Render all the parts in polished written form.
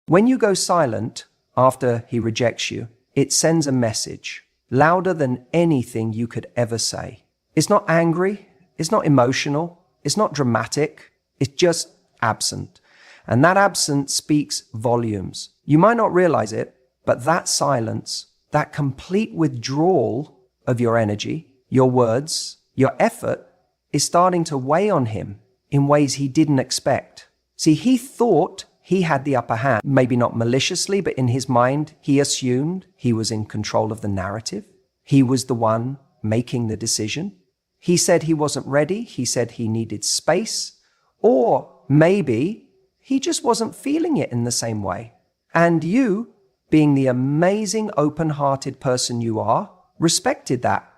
When you go silent after he rejects you, it sends a message louder than anything you could ever say. It's not angry, it's not emotional, it's not dramatic, it's just absent. And that absence speaks volumes. You might not realize it, but that silence, that complete withdrawal of your energy, your words, your effort, is starting to weigh on him in ways he didn't expect. See, he thought he had the upper hand, maybe not maliciously, but in his mind, he assumed he was in control of the narrative. He was the one making the decision. He said he wasn't ready. He said he needed space. Or maybe he just wasn't feeling it in the same way. And you, being the amazing, open-hearted person you are, respected that.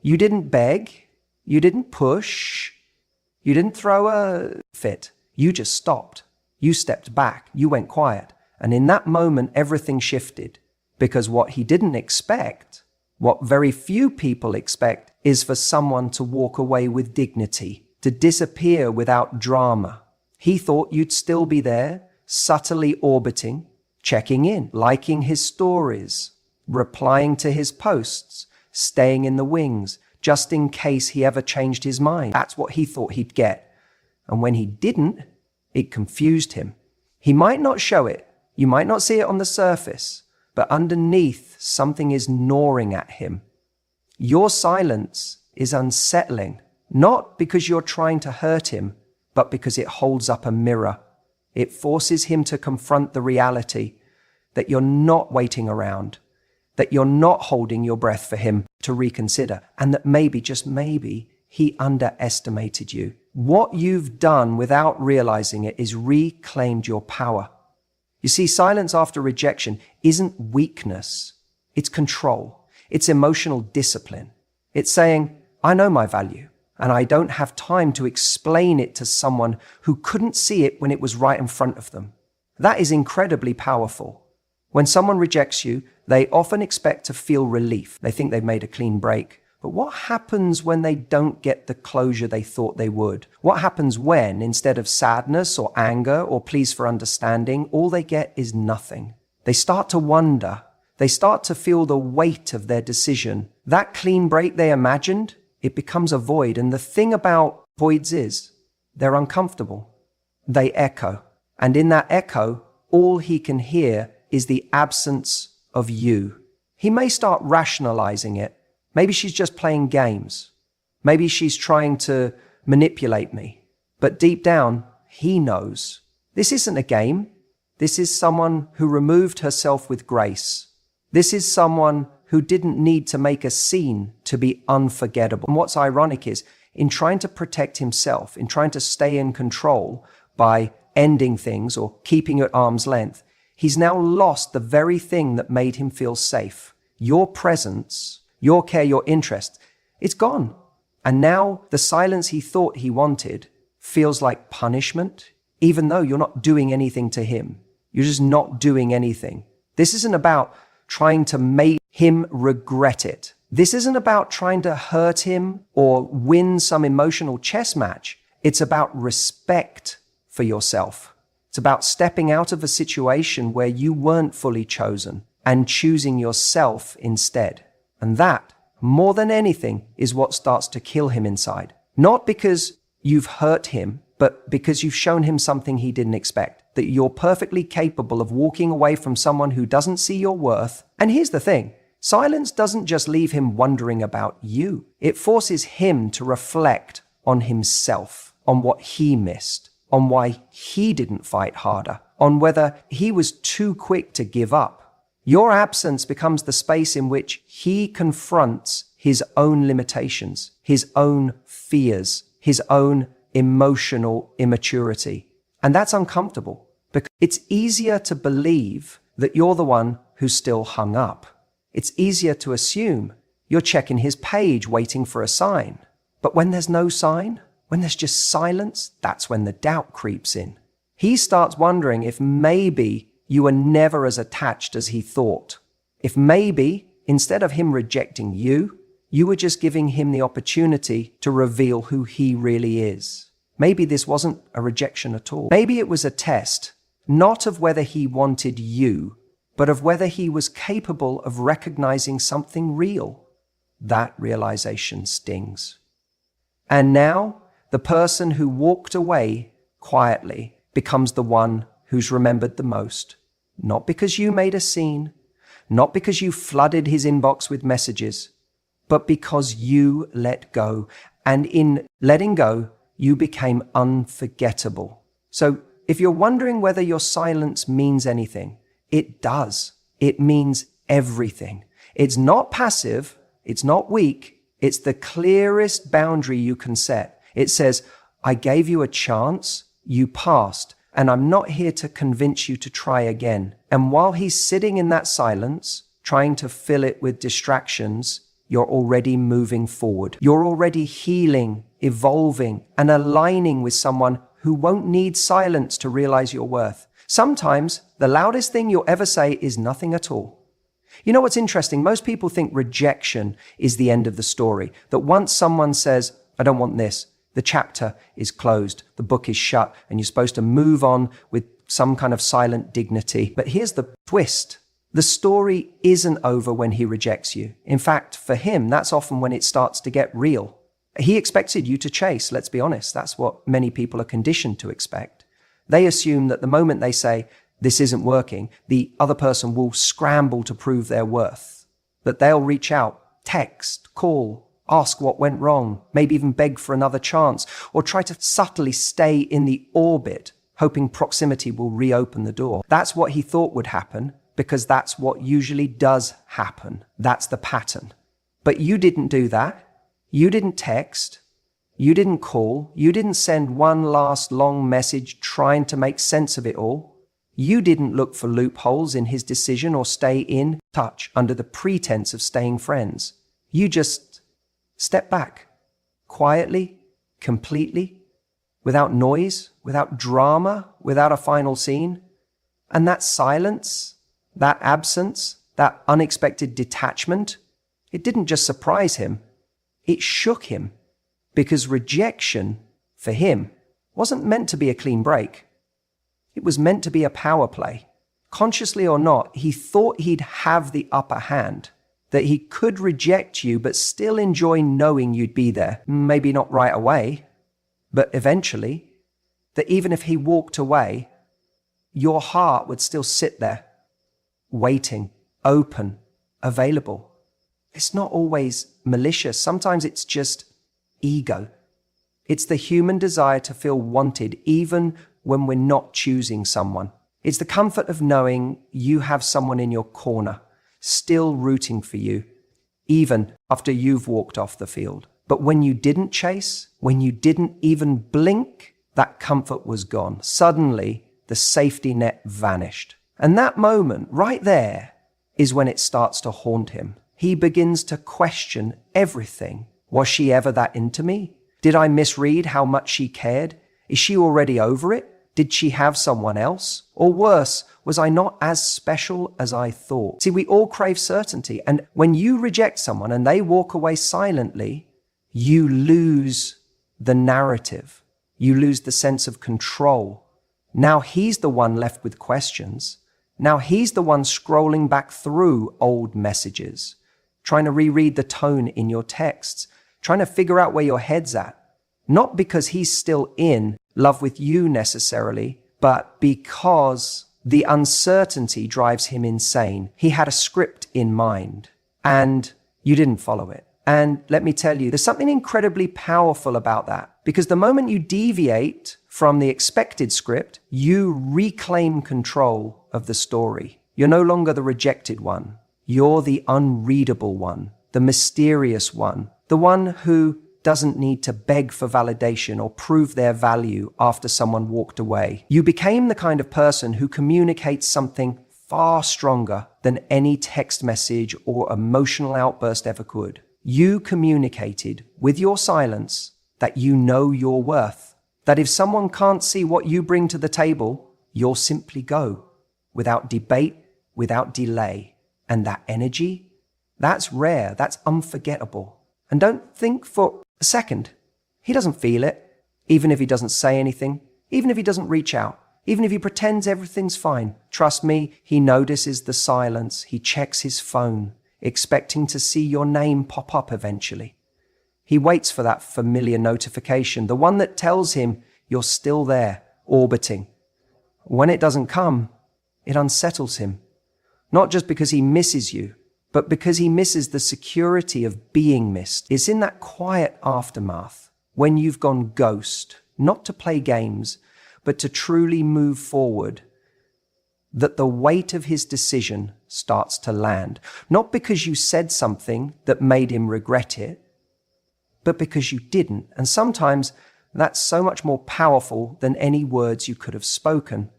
You didn't beg. You didn't push. You didn't throw a fit. You just stopped. You stepped back, you went quiet. And in that moment, everything shifted. Because what he didn't expect, what very few people expect, is for someone to walk away with dignity, to disappear without drama. He thought you'd still be there, subtly orbiting, checking in, liking his stories, replying to his posts, staying in the wings, just in case he ever changed his mind. That's what he thought he'd get. And when he didn't, it confused him. He might not show it. You might not see it on the surface, but underneath, something is gnawing at him. Your silence is unsettling, not because you're trying to hurt him, but because it holds up a mirror. It forces him to confront the reality that you're not waiting around, that you're not holding your breath for him to reconsider, and that maybe, just maybe, he underestimated you. What you've done without realizing it is reclaimed your power. You see, silence after rejection isn't weakness. It's control. It's emotional discipline. It's saying, I know my value, and I don't have time to explain it to someone who couldn't see it when it was right in front of them. That is incredibly powerful. When someone rejects you, they often expect to feel relief. They think they've made a clean break. But what happens when they don't get the closure they thought they would? What happens when, instead of sadness or anger or pleas for understanding, all they get is nothing? They start to wonder. They start to feel the weight of their decision. That clean break they imagined, it becomes a void. And the thing about voids is, they're uncomfortable. They echo. And in that echo, all he can hear is the absence of you. He may start rationalizing it. Maybe she's just playing games. Maybe she's trying to manipulate me. But deep down, he knows. This isn't a game. This is someone who removed herself with grace. This is someone who didn't need to make a scene to be unforgettable. And what's ironic is, in trying to protect himself, in trying to stay in control by ending things or keeping at arm's length, he's now lost the very thing that made him feel safe. Your presence, your care, your interest, it's gone. And now the silence he thought he wanted feels like punishment, even though you're not doing anything to him. You're just not doing anything. This isn't about trying to make him regret it. This isn't about trying to hurt him or win some emotional chess match. It's about respect for yourself. It's about stepping out of a situation where you weren't fully chosen and choosing yourself instead. And that, more than anything, is what starts to kill him inside. Not because you've hurt him, but because you've shown him something he didn't expect. That you're perfectly capable of walking away from someone who doesn't see your worth. And here's the thing. Silence doesn't just leave him wondering about you. It forces him to reflect on himself, on what he missed, on why he didn't fight harder, on whether he was too quick to give up. Your absence becomes the space in which he confronts his own limitations, his own fears, his own emotional immaturity. And that's uncomfortable because it's easier to believe that you're the one who's still hung up. It's easier to assume you're checking his page waiting for a sign. But when there's no sign, when there's just silence, that's when the doubt creeps in. He starts wondering if maybe you were never as attached as he thought. If maybe, instead of him rejecting you, you were just giving him the opportunity to reveal who he really is. Maybe this wasn't a rejection at all. Maybe it was a test not of whether he wanted you, but of whether he was capable of recognizing something real. That realization stings. And now, the person who walked away quietly becomes the one who's remembered the most. Not because you made a scene, not because you flooded his inbox with messages, but because you let go. And in letting go, you became unforgettable. So if you're wondering whether your silence means anything, it does. It means everything. It's not passive. It's not weak. It's the clearest boundary you can set. It says, I gave you a chance, you passed, and I'm not here to convince you to try again. And while he's sitting in that silence, trying to fill it with distractions, you're already moving forward. You're already healing, evolving, and aligning with someone who won't need silence to realize your worth. Sometimes the loudest thing you'll ever say is nothing at all. You know what's interesting? Most people think rejection is the end of the story. That once someone says, I don't want this, the chapter is closed, the book is shut, and you're supposed to move on with some kind of silent dignity. But here's the twist. The story isn't over when he rejects you. In fact, for him, that's often when it starts to get real. He expected you to chase, let's be honest. That's what many people are conditioned to expect. They assume that the moment they say, this isn't working, the other person will scramble to prove their worth. That they'll reach out, text, call, ask what went wrong, maybe even beg for another chance, or try to subtly stay in the orbit, hoping proximity will reopen the door. That's what he thought would happen, because that's what usually does happen. That's the pattern. But you didn't do that. You didn't text. You didn't call. You didn't send one last long message trying to make sense of it all. You didn't look for loopholes in his decision or stay in touch under the pretense of staying friends. You just stepped back, quietly, completely, without noise, without drama, without a final scene. And that silence, that absence, that unexpected detachment, it didn't just surprise him, it shook him. Because rejection, for him, wasn't meant to be a clean break. It was meant to be a power play. Consciously or not, he thought he'd have the upper hand, that he could reject you but still enjoy knowing you'd be there. Maybe not right away, but eventually, that even if he walked away, your heart would still sit there, waiting, open, available. It's not always malicious. Sometimes it's just ego. It's the human desire to feel wanted even when we're not choosing someone. It's the comfort of knowing you have someone in your corner, still rooting for you, even after you've walked off the field. But when you didn't chase, when you didn't even blink, that comfort was gone. Suddenly, the safety net vanished. And that moment, right there, is when it starts to haunt him. He begins to question everything. Was she ever that into me? Did I misread how much she cared? Is she already over it? Did she have someone else? Or worse, was I not as special as I thought? See, we all crave certainty. And when you reject someone and they walk away silently, you lose the narrative. You lose the sense of control. Now he's the one left with questions. Now he's the one scrolling back through old messages, trying to reread the tone in your texts, trying to figure out where your head's at. Not because he's still in love with you necessarily, but because the uncertainty drives him insane. He had a script in mind, and you didn't follow it. And let me tell you, there's something incredibly powerful about that, because the moment you deviate from the expected script, you reclaim control of the story. You're no longer the rejected one. You're the unreadable one, the mysterious one, the one who doesn't need to beg for validation or prove their value after someone walked away. You became the kind of person who communicates something far stronger than any text message or emotional outburst ever could. You communicated with your silence that you know your worth, that if someone can't see what you bring to the table, you'll simply go without debate, without delay. And that energy, that's rare, that's unforgettable. And don't think for a second, he doesn't feel it, even if he doesn't say anything, even if he doesn't reach out. Even if he pretends everything's fine, trust me, he notices the silence. He checks his phone, expecting to see your name pop up eventually. He waits for that familiar notification, the one that tells him you're still there, orbiting. When it doesn't come, it unsettles him. Not just because he misses you, but because he misses the security of being missed. It's in that quiet aftermath, when you've gone ghost, not to play games, but to truly move forward, that the weight of his decision starts to land. Not because you said something that made him regret it, but because you didn't. And sometimes that's so much more powerful than any words you could have spoken.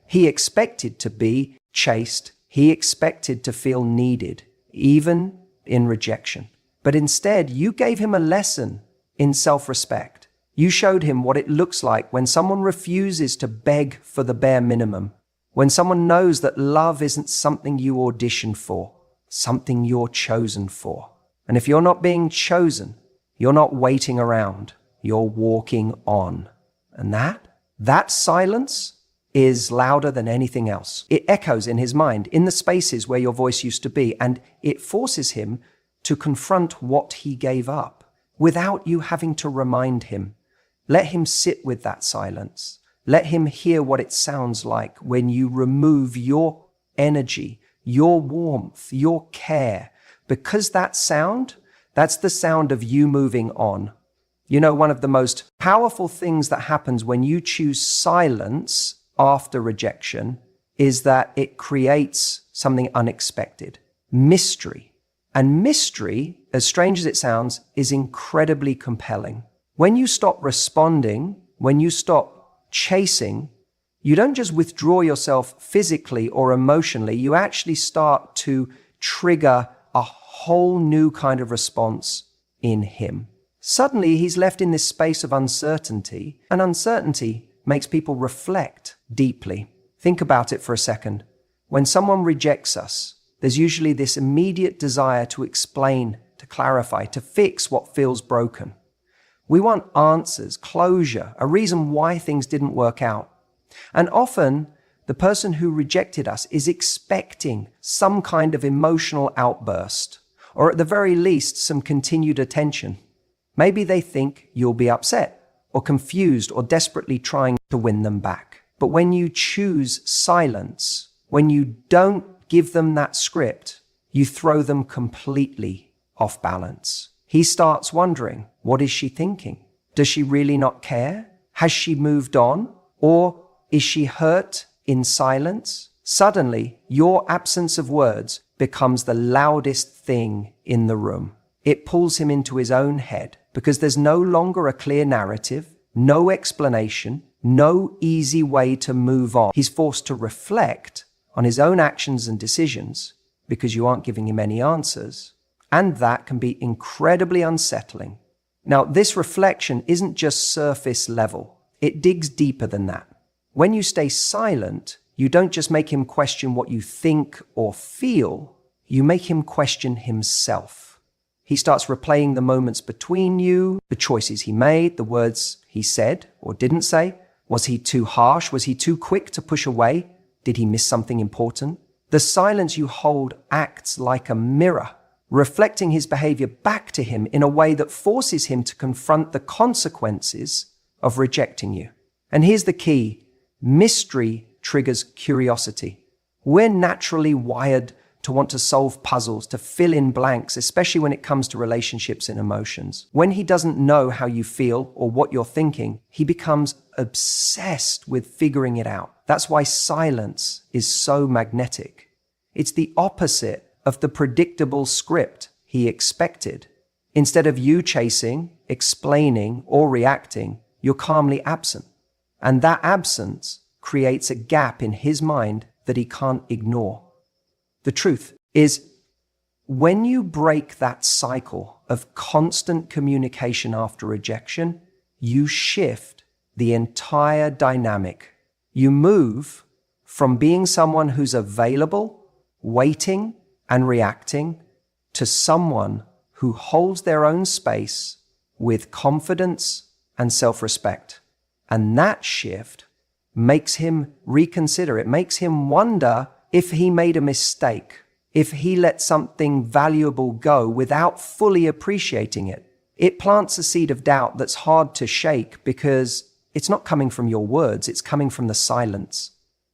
He expected to be chased. He expected to feel needed, even in rejection. But instead, you gave him a lesson in self-respect. You showed him what it looks like when someone refuses to beg for the bare minimum, when someone knows that love isn't something you audition for, something you're chosen for. And if you're not being chosen, you're not waiting around, you're walking on. And that silence is louder than anything else. It echoes in his mind, in the spaces where your voice used to be, and it forces him to confront what he gave up without you having to remind him. Let him sit with that silence. Let him hear what it sounds like when you remove your energy, your warmth, your care, because that sound, that's the sound of you moving on. You know, one of the most powerful things that happens when you choose silence after rejection is that it creates something unexpected, mystery. And mystery, as strange as it sounds, is incredibly compelling. When you stop responding, when you stop chasing, you don't just withdraw yourself physically or emotionally, you actually start to trigger a whole new kind of response in him. Suddenly, he's left in this space of uncertainty, and uncertainty makes people reflect deeply. Think about it for a second. When someone rejects us, there's usually this immediate desire to explain, to clarify, to fix what feels broken. We want answers, closure, a reason why things didn't work out. And often, the person who rejected us is expecting some kind of emotional outburst, or at the very least, some continued attention. Maybe they think you'll be upset, or confused, or desperately trying to win them back. But when you choose silence, when you don't give them that script, you throw them completely off balance. He starts wondering, what is she thinking? Does she really not care? Has she moved on? Or is she hurt in silence? Suddenly, your absence of words becomes the loudest thing in the room. It pulls him into his own head because there's no longer a clear narrative, no explanation, no easy way to move on. He's forced to reflect on his own actions and decisions because you aren't giving him any answers. And that can be incredibly unsettling. Now, this reflection isn't just surface level. It digs deeper than that. When you stay silent, you don't just make him question what you think or feel, you make him question himself. He starts replaying the moments between you, the choices he made, the words he said or didn't say. Was he too harsh? Was he too quick to push away? Did he miss something important? The silence you hold acts like a mirror, reflecting his behavior back to him in a way that forces him to confront the consequences of rejecting you. And here's the key. Mystery triggers curiosity. We're naturally wired to want to solve puzzles, to fill in blanks, especially when it comes to relationships and emotions. When he doesn't know how you feel or what you're thinking, he becomes obsessed with figuring it out. That's why silence is so magnetic. It's the opposite of the predictable script he expected. Instead of you chasing, explaining, or reacting, you're calmly absent. And that absence creates a gap in his mind that he can't ignore. The truth is, when you break that cycle of constant communication after rejection, you shift the entire dynamic. You move from being someone who's available, waiting, and reacting to someone who holds their own space with confidence and self-respect. And that shift, makes him reconsider. It makes him wonder if he made a mistake, if he let something valuable go without fully appreciating it. It plants a seed of doubt that's hard to shake because it's not coming from your words, it's coming from the silence.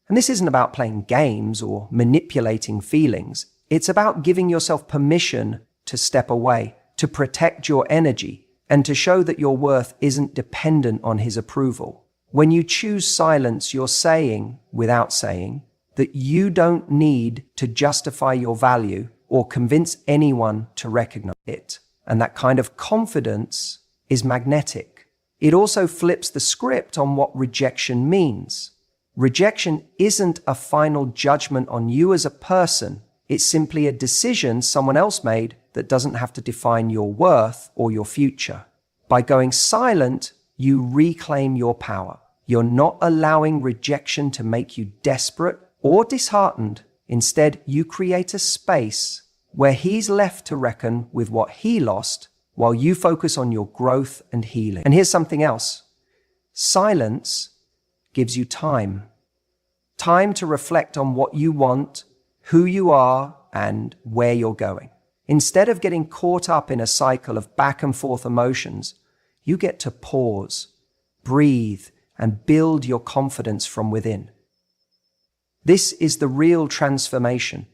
And this isn't about playing games or manipulating feelings. It's about giving yourself permission to step away, to protect your energy, and to show that your worth isn't dependent on his approval. When you choose silence, you're saying, without saying, that you don't need to justify your value or convince anyone to recognize it. And that kind of confidence is magnetic. It also flips the script on what rejection means. Rejection isn't a final judgment on you as a person. It's simply a decision someone else made that doesn't have to define your worth or your future. By going silent, you reclaim your power. You're not allowing rejection to make you desperate or disheartened. Instead, you create a space where he's left to reckon with what he lost while you focus on your growth and healing. And here's something else. Silence gives you time. Time to reflect on what you want, who you are, and where you're going. Instead of getting caught up in a cycle of back and forth emotions, you get to pause, breathe, and build your confidence from within. This is the real transformation,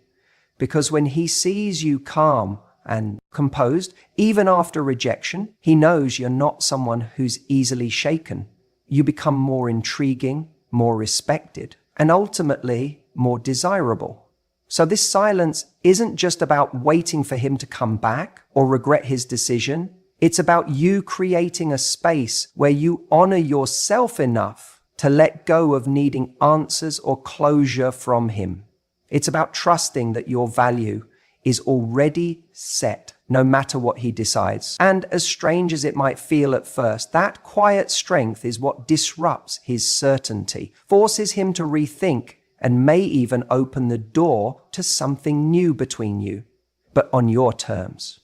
because when he sees you calm and composed, even after rejection, he knows you're not someone who's easily shaken. You become more intriguing, more respected, and ultimately more desirable. So this silence isn't just about waiting for him to come back or regret his decision. It's about you creating a space where you honor yourself enough to let go of needing answers or closure from him. It's about trusting that your value is already set, no matter what he decides. And as strange as it might feel at first, that quiet strength is what disrupts his certainty, forces him to rethink, and may even open the door to something new between you, but on your terms.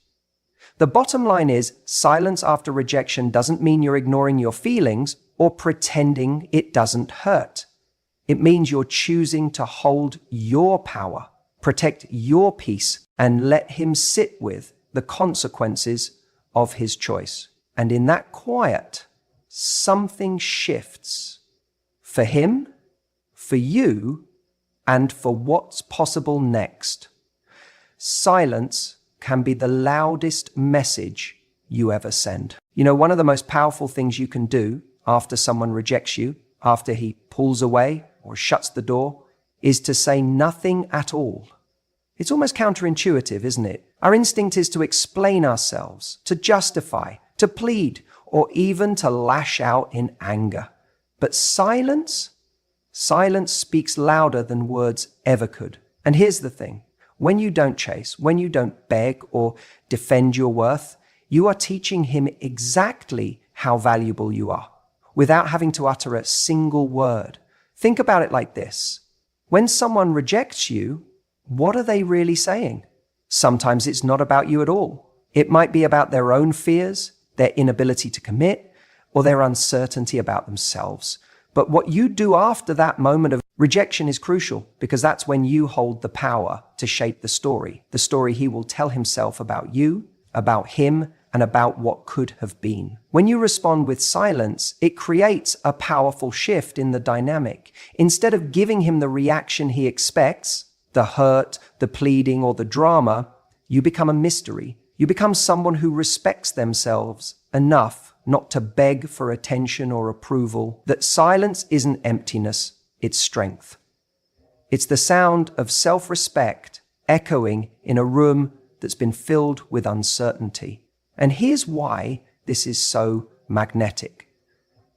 The bottom line is, silence after rejection doesn't mean you're ignoring your feelings or pretending it doesn't hurt. It means you're choosing to hold your power, protect your peace, and let him sit with the consequences of his choice. And in that quiet, something shifts for him, for you, and for what's possible next. Silence can be the loudest message you ever send. You know, one of the most powerful things you can do after someone rejects you, after he pulls away or shuts the door, is to say nothing at all. It's almost counterintuitive, isn't it? Our instinct is to explain ourselves, to justify, to plead, or even to lash out in anger. But silence speaks louder than words ever could. And here's the thing. When you don't chase, when you don't beg or defend your worth, you are teaching him exactly how valuable you are, without having to utter a single word. Think about it like this. When someone rejects you, what are they really saying? Sometimes it's not about you at all. It might be about their own fears, their inability to commit, or their uncertainty about themselves. But what you do after that moment of rejection is crucial, because that's when you hold the power to shape the story he will tell himself about you, about him, and about what could have been. When you respond with silence, it creates a powerful shift in the dynamic. Instead of giving him the reaction he expects, the hurt, the pleading, or the drama, you become a mystery. You become someone who respects themselves enough not to beg for attention or approval. That silence isn't emptiness, it's strength. It's the sound of self-respect echoing in a room that's been filled with uncertainty. And here's why this is so magnetic.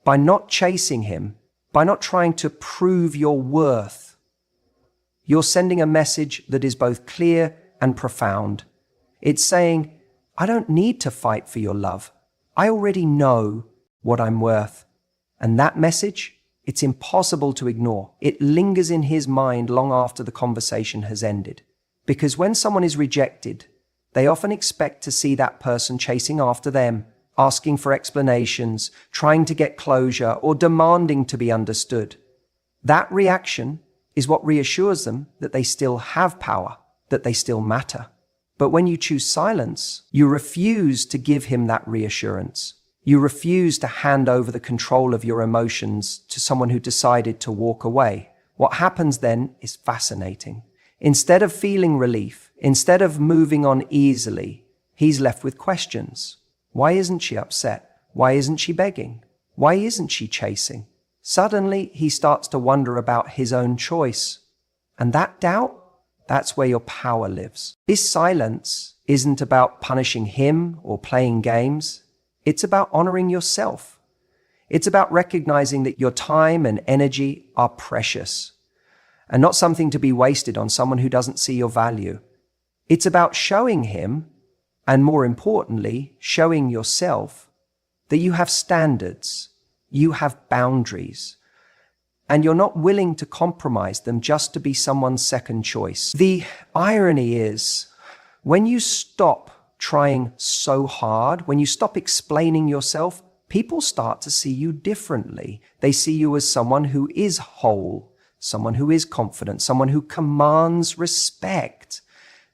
By not chasing him, by not trying to prove your worth, you're sending a message that is both clear and profound. It's saying, I don't need to fight for your love. I already know what I'm worth. And that message, it's impossible to ignore. It lingers in his mind long after the conversation has ended. Because when someone is rejected, they often expect to see that person chasing after them, asking for explanations, trying to get closure, or demanding to be understood. That reaction is what reassures them that they still have power, that they still matter. But when you choose silence, you refuse to give him that reassurance. You refuse to hand over the control of your emotions to someone who decided to walk away. What happens then is fascinating. Instead of feeling relief, instead of moving on easily, he's left with questions. Why isn't she upset? Why isn't she begging? Why isn't she chasing? Suddenly, he starts to wonder about his own choice. And that doubt, that's where your power lives. This silence isn't about punishing him or playing games. It's about honoring yourself. It's about recognizing that your time and energy are precious and not something to be wasted on someone who doesn't see your value. It's about showing him, and more importantly, showing yourself, that you have standards, you have boundaries, and you're not willing to compromise them just to be someone's second choice. The irony is, when you stop trying so hard, when you stop explaining yourself, people start to see you differently. They see you as someone who is whole, someone who is confident, someone who commands respect.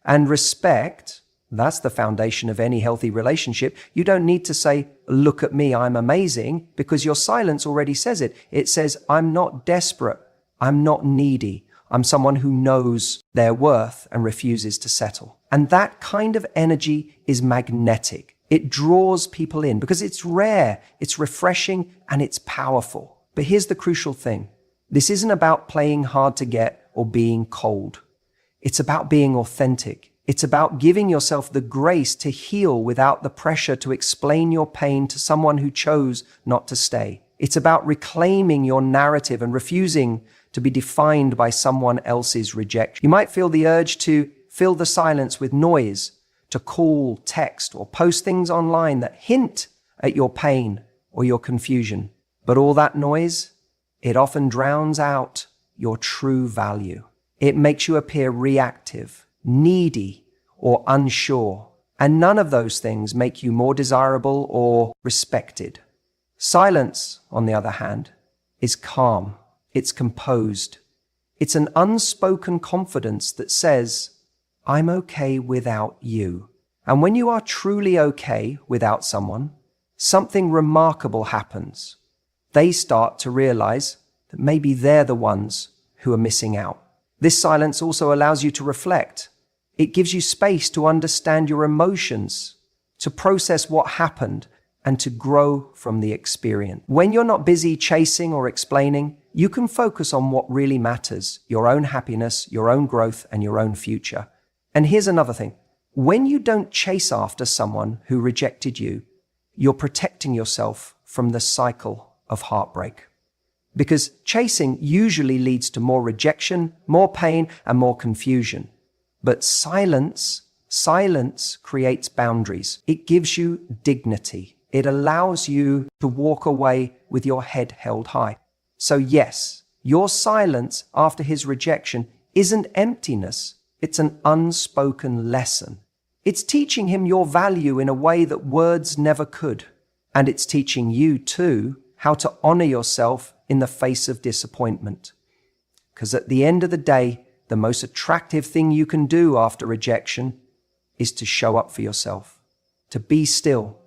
And respect, that's the foundation of any healthy relationship. You don't need to say, look at me, I'm amazing, because your silence already says it. It says, I'm not desperate. I'm not needy. I'm someone who knows their worth and refuses to settle. And that kind of energy is magnetic. It draws people in because it's rare, it's refreshing, and it's powerful. But here's the crucial thing. This isn't about playing hard to get or being cold. It's about being authentic. It's about giving yourself the grace to heal without the pressure to explain your pain to someone who chose not to stay. It's about reclaiming your narrative and refusing to be defined by someone else's rejection. You might feel the urge to fill the silence with noise, to call, text, or post things online that hint at your pain or your confusion. But all that noise, it often drowns out your true value. It makes you appear reactive, needy, or unsure. And none of those things make you more desirable or respected. Silence, on the other hand, is calm. It's composed. It's an unspoken confidence that says, I'm okay without you. And when you are truly okay without someone, something remarkable happens. They start to realize that maybe they're the ones who are missing out. This silence also allows you to reflect. It gives you space to understand your emotions, to process what happened, and to grow from the experience. When you're not busy chasing or explaining, you can focus on what really matters, your own happiness, your own growth, and your own future. And here's another thing. When you don't chase after someone who rejected you, you're protecting yourself from the cycle of heartbreak. Because chasing usually leads to more rejection, more pain, and more confusion. But silence creates boundaries. It gives you dignity. It allows you to walk away with your head held high. So yes, your silence after his rejection isn't emptiness. It's an unspoken lesson. It's teaching him your value in a way that words never could. And it's teaching you too how to honor yourself in the face of disappointment. Because at the end of the day, the most attractive thing you can do after rejection is to show up for yourself, to be still,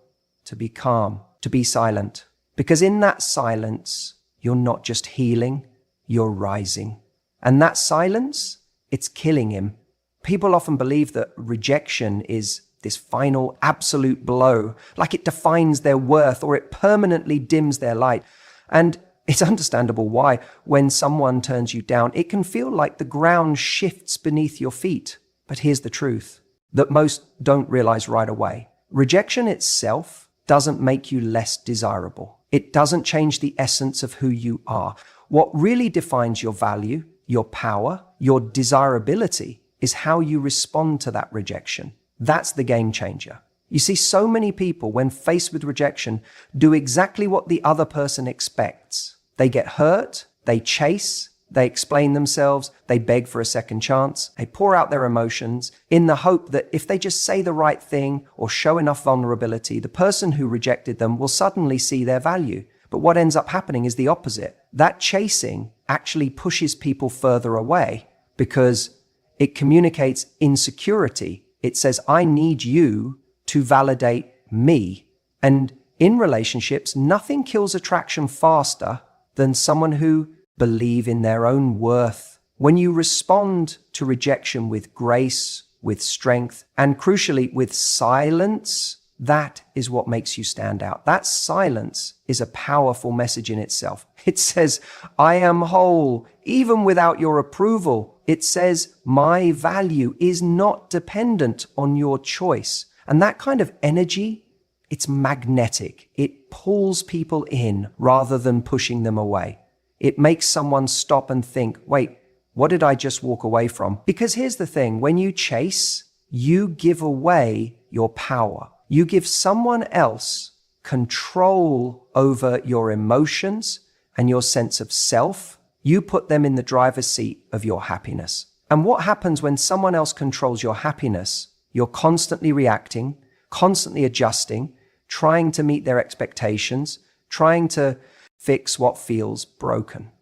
to be calm, to be silent. Because in that silence, you're not just healing, you're rising. And that silence, it's killing him. People often believe that rejection is this final absolute blow, like it defines their worth or it permanently dims their light. And it's understandable why, when someone turns you down, it can feel like the ground shifts beneath your feet. But here's the truth that most don't realize right away. Rejection itself doesn't make you less desirable. It doesn't change the essence of who you are. What really defines your value, your power, your desirability is how you respond to that rejection. That's the game changer. You see, so many people, when faced with rejection, do exactly what the other person expects. They get hurt, they chase, they explain themselves, they beg for a second chance, they pour out their emotions in the hope that if they just say the right thing or show enough vulnerability, the person who rejected them will suddenly see their value. But what ends up happening is the opposite. That chasing actually pushes people further away because it communicates insecurity. It says, I need you to validate me. And in relationships, nothing kills attraction faster than someone who believes in their own worth. When you respond to rejection with grace, with strength, and crucially with silence, that is what makes you stand out. That silence is a powerful message in itself. It says, I am whole, even without your approval. It says, my value is not dependent on your choice. And that kind of energy, it's magnetic. It pulls people in rather than pushing them away. It makes someone stop and think, wait, what did I just walk away from? Because here's the thing, when you chase, you give away your power. You give someone else control over your emotions and your sense of self. You put them in the driver's seat of your happiness. And what happens when someone else controls your happiness? You're constantly reacting, constantly adjusting, trying to meet their expectations, trying to fix what feels broken.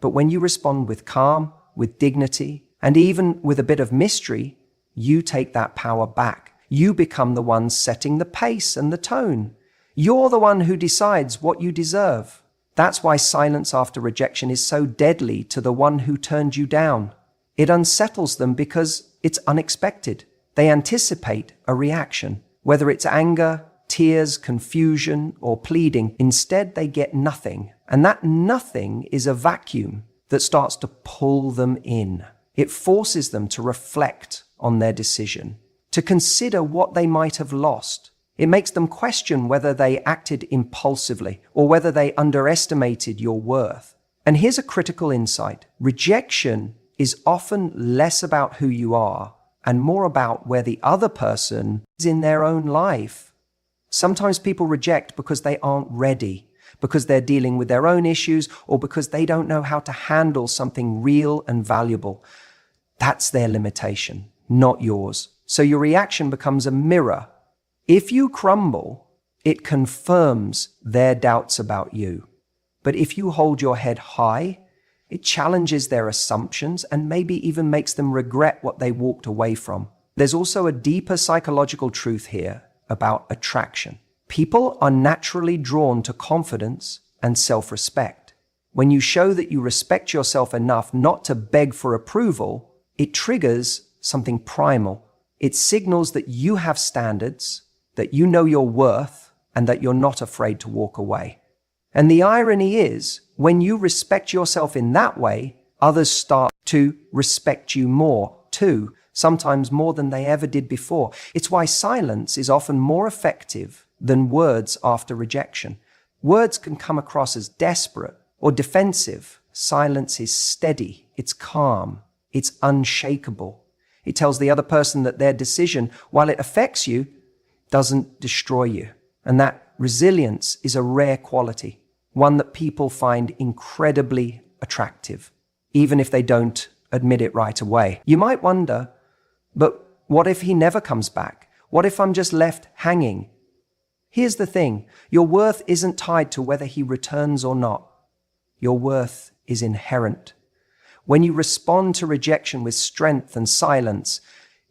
But when you respond with calm, with dignity, and even with a bit of mystery, you take that power back. You become the one setting the pace and the tone. You're the one who decides what you deserve. That's why silence after rejection is so deadly to the one who turned you down. It unsettles them because it's unexpected. They anticipate a reaction, whether it's anger, tears, confusion, or pleading. Instead, they get nothing. And that nothing is a vacuum that starts to pull them in. It forces them to reflect on their decision, to consider what they might have lost. It makes them question whether they acted impulsively or whether they underestimated your worth. And here's a critical insight. Rejection is often less about who you are and more about where the other person is in their own life. Sometimes people reject because they aren't ready, because they're dealing with their own issues, or because they don't know how to handle something real and valuable. That's their limitation, not yours. So your reaction becomes a mirror. If you crumble, it confirms their doubts about you. But if you hold your head high, it challenges their assumptions and maybe even makes them regret what they walked away from. There's also a deeper psychological truth here about attraction. People are naturally drawn to confidence and self-respect. When you show that you respect yourself enough not to beg for approval, it triggers something primal. It signals that you have standards, that you know your worth, and that you're not afraid to walk away. And the irony is, when you respect yourself in that way, others start to respect you more too, sometimes more than they ever did before. It's why silence is often more effective than words after rejection. Words can come across as desperate or defensive. Silence is steady, it's calm, it's unshakable. It tells the other person that their decision, while it affects you, doesn't destroy you. And that resilience is a rare quality, one that people find incredibly attractive, even if they don't admit it right away. You might wonder, but what if he never comes back? What if I'm just left hanging? Here's the thing, your worth isn't tied to whether he returns or not. Your worth is inherent. When you respond to rejection with strength and silence,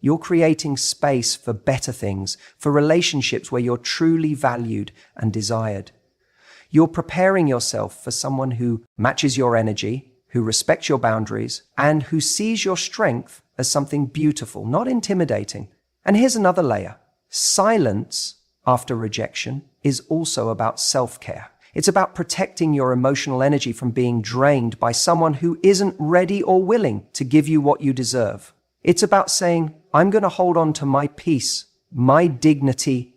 you're creating space for better things, for relationships where you're truly valued and desired. You're preparing yourself for someone who matches your energy, who respects your boundaries, and who sees your strength as something beautiful, not intimidating. And here's another layer. Silence after rejection is also about self-care. It's about protecting your emotional energy from being drained by someone who isn't ready or willing to give you what you deserve. It's about saying, I'm going to hold on to my peace, my dignity,